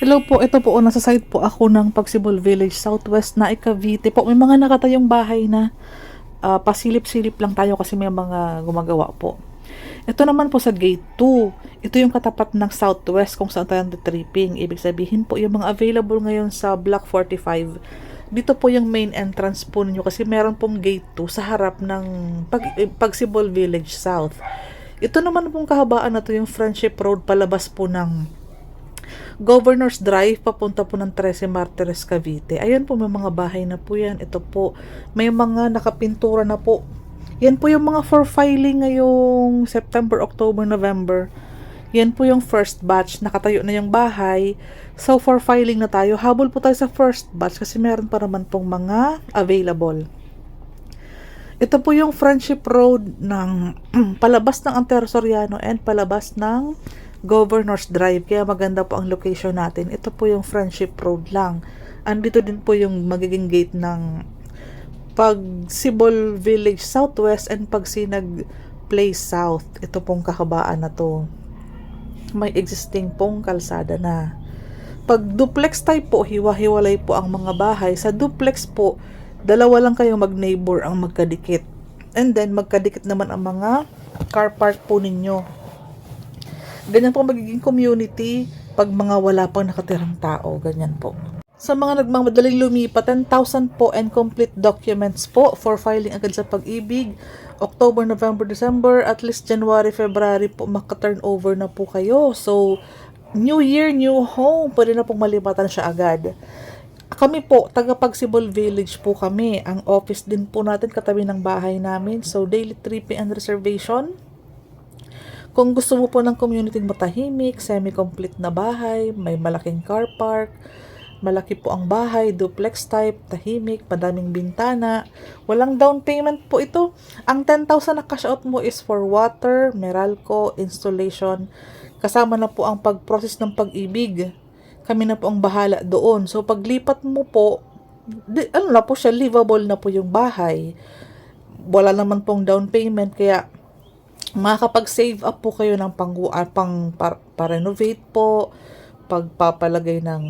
Hello po, ito po, nasa site po ako ng Pagsibol Village, Southwest na Cavite po. May mga nakatayong bahay na pasilip-silip lang tayo kasi may mga gumagawa po. Ito naman po sa Gate 2. Ito yung katapat ng Southwest kung saan tayo tripping. Ibig sabihin po, yung mga available ngayon sa Block 45, dito po yung main entrance po ninyo kasi meron pong Gate 2 sa harap ng Pagsibol Village South. Ito naman pong kahabaan na to yung Friendship Road palabas po ng Governor's Drive, papunta po ng 13 Martires, Cavite. Ayun po, may mga bahay na po yan. Ito po, may mga nakapintura na po. Yan po yung mga for filing ngayong September, October, November. Yan po yung first batch. Nakatayo na yung bahay. So, for filing na tayo. Habol po tayo sa first batch kasi meron pa naman pong mga available. Ito po yung Friendship Road ng palabas ng Antero Soriano and palabas ng Governor's Drive. Kaya maganda po ang location natin. Ito po yung Friendship Road lang. Andito din po yung magiging gate ng Pagsibol Village Southwest and Pagsinag Place South. Ito pong kahabaan na to. May existing pong kalsada na. Pag duplex type po, hiwa-hiwalay po ang mga bahay. Sa duplex po, dalawa lang kayong mag-neighbor ang magkadikit. And then, magkadikit naman ang mga car park po ninyo. Ganyan po magiging community pag mga wala pang nakatirang tao. Ganyan po. Sa mga nagmamadaling lumipat, 10,000 po and complete documents po for filing agad sa Pag-ibig. October, November, December, at least January, February po maka-turnover na po kayo. So, New Year, New Home. Pwede na pong malipatan siya agad. Kami po, taga Pagsibol Village po kami. Ang office din po natin katabi ng bahay namin. So, daily tripping and reservation. Kung gusto mo po ng community matahimik, semi-complete na bahay, may malaking car park, malaki po ang bahay, duplex type, tahimik, madaming bintana, walang down payment po ito. Ang 10,000 na cash out mo is for water, Meralco, installation, kasama na po ang pag-process ng Pag-ibig. Kami na po ang bahala doon. So, paglipat mo po, ano na po siya, livable na po yung bahay. Wala naman pong down payment, kaya makakapag-save up po kayo ng pa-renovate po, pagpapalagay ng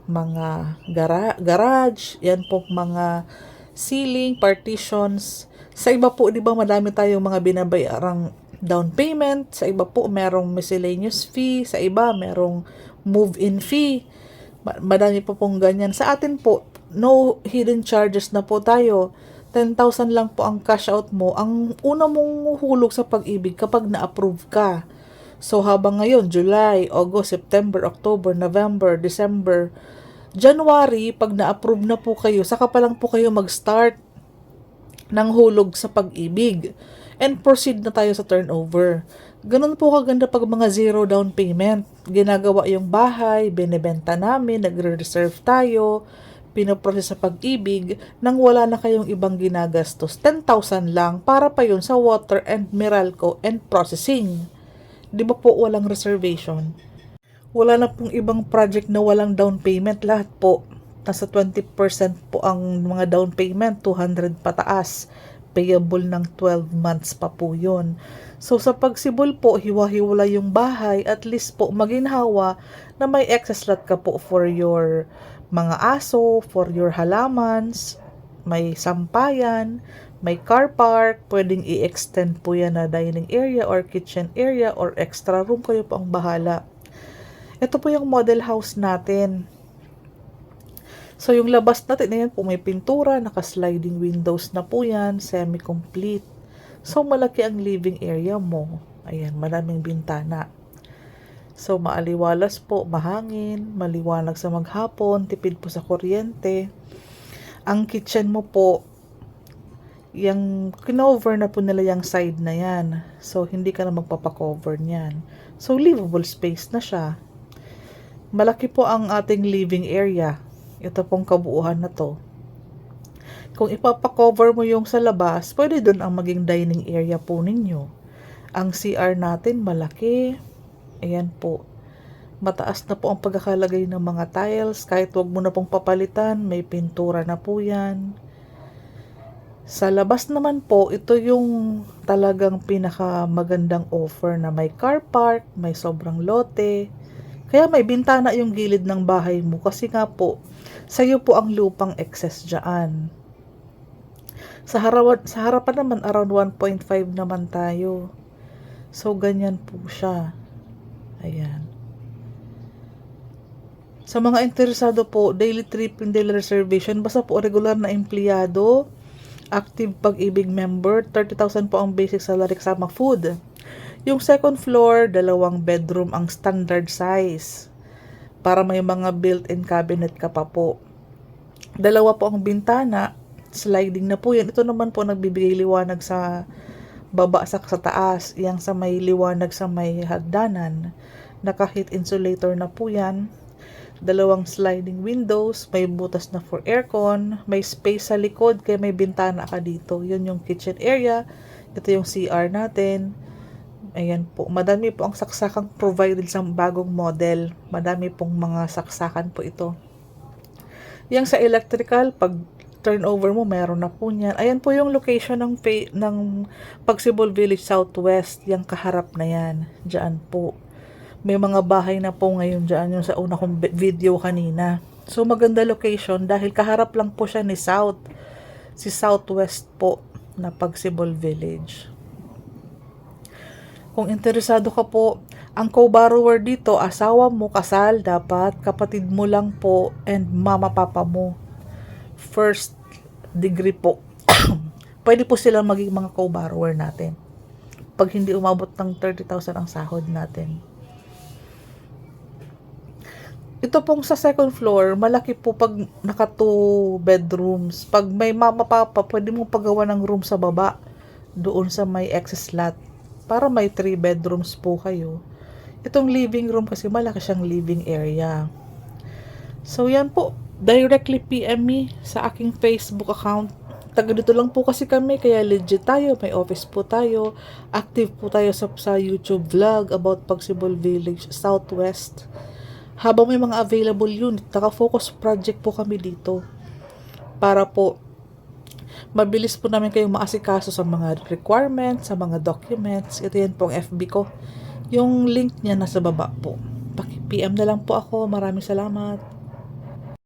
mga garage, yan po mga ceiling, partitions. Sa iba po, di ba madami tayong mga binabayarang down payment, sa iba po merong miscellaneous fee, sa iba merong move-in fee. Madami po pong ganyan. Sa atin po, no hidden charges na po tayo. 10,000 lang po ang cash out mo. Ang una mong hulog sa Pag-ibig kapag na-approve ka. So, habang ngayon, July, August, September, October, November, December, January, pag na-approve na po kayo, saka pa lang po kayo mag-start ng hulog sa Pag-ibig. And proceed na tayo sa turnover. Ganun po kaganda pag mga zero down payment. Ginagawa yung bahay, binebenta namin, nagre-reserve tayo, pinoprocess sa Pag-ibig nang wala na kayong ibang ginagastos. 10,000 lang para pa yun sa water and Meralco and processing. Di ba po walang reservation? Wala na pong ibang project na walang down payment. Lahat po, nasa 20% po ang mga down payment, 200 pataas. Payable ng 12 months pa po yun. So sa Pagsibol po, hiwa-hiwala yung bahay, at least po maginhawa na may excess lot ka po for your mga aso, for your halamans, may sampayan, may car park, pwedeng i-extend po yan na dining area or kitchen area or extra room, kayo po ang bahala. Ito po yung model house natin. So, yung labas natin, ayan po, may pintura, naka-sliding windows na po yan, semi-complete. So, malaki ang living area mo. Ayan, maraming bintana. So, maaliwalas po, mahangin, maliwanag sa maghapon, tipid po sa kuryente. Ang kitchen mo po, yung kinover na po nila yung side na yan. So, hindi ka na magpapakover niyan. So, livable space na siya. Malaki po ang ating living area. Ito pong kabuuan na to. Kung ipapakover mo yung sa labas, pwede dun ang maging dining area po ninyo. Ang CR natin malaki. Ayan po. Mataas na po ang pagkakalagay ng mga tiles. Kahit wag mo na pong papalitan, may pintura na po yan. Sa labas naman po, ito yung talagang pinakamagandang offer na may car park, may sobrang lote, Kaya may bintana yung gilid ng bahay mo kasi nga po, sa'yo po ang lupang excess dyan. Sa harapan naman, around 1.5 naman tayo. So, ganyan po siya. Ayan. Sa mga interesado po, daily tripping, daily reservation, basta po regular na empleyado, active Pag-ibig member, 30,000 po ang basic salary kasama food. Yung second floor, 2 bedroom ang standard size. Para may mga built-in cabinet ka pa po. 2 po ang bintana, sliding na po yan. Ito naman po nagbibigay liwanag sa baba sa taas. Yang sa may liwanag sa may hagdanan. Naka-heat insulator na po yan. 2 sliding windows, may butas na for aircon, may space sa likod kaya may bintana ka dito. Yun yung kitchen area. Ito yung CR natin. Ayan po. Madami po ang saksakang provided sa bagong model. Madami pong mga saksakan po ito. Yang sa electrical, pag turnover mo, meron na po niyan. Ayan po yung location ng Pagsibol Village Southwest. Yang kaharap na yan. Diyan po. May mga bahay na po ngayon diyan yung sa una kong video kanina. So maganda location dahil kaharap lang po siya ni si Southwest po na Pagsibol Village. Kung interesado ka po, ang co-borrower dito, asawa mo, kasal, dapat, kapatid mo lang po, and mama papa mo. First degree po. Pwede po silang maging mga co-borrower natin. Pag hindi umabot ng 30,000 ang sahod natin. Ito pong sa second floor, malaki po pag naka 2 bedrooms. Pag may mama papa, pwede mo pagawa ng room sa baba, doon sa may excess lot. Para may 3 bedrooms po kayo. Itong living room kasi malaki siyang living area. So yan po, directly PM me sa aking Facebook account. Taga dito lang po kasi kami, kaya legit tayo, may office po tayo. Active po tayo sa YouTube vlog about Pagsibol Village Southwest. Habang may mga available unit, naka-focus project po kami dito. Para po mabilis po namin kayong maasikaso sa mga requirements, sa mga documents. Ito yan po ang FB ko. Yung link niya nasa baba po. Paki-PM na lang po ako. Maraming salamat.